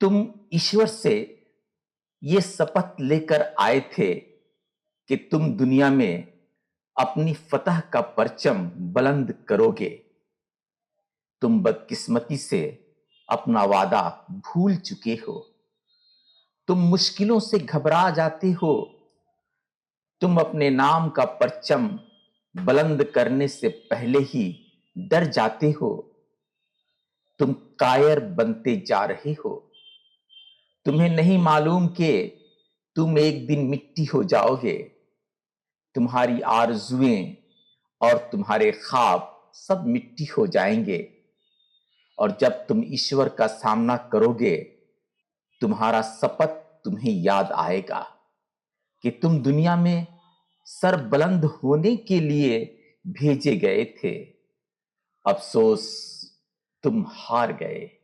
तुम ईश्वर से ये शपथ लेकर आए थे कि तुम दुनिया में अपनी फतह का परचम बुलंद करोगे। तुम बदकिस्मती से अपना वादा भूल चुके हो। तुम मुश्किलों से घबरा जाते हो। तुम अपने नाम का परचम बुलंद करने से पहले ही डर जाते हो। तुम कायर बनते जा रहे हो। तुम्हें नहीं मालूम कि तुम एक दिन मिट्टी हो जाओगे। तुम्हारी आरजुएं और तुम्हारे ख्वाब सब मिट्टी हो जाएंगे। और जब तुम ईश्वर का सामना करोगे, तुम्हारा शपथ तुम्हें याद आएगा कि तुम दुनिया में सर बुलंद होने के लिए भेजे गए थे। अफसोस, तुम हार गए।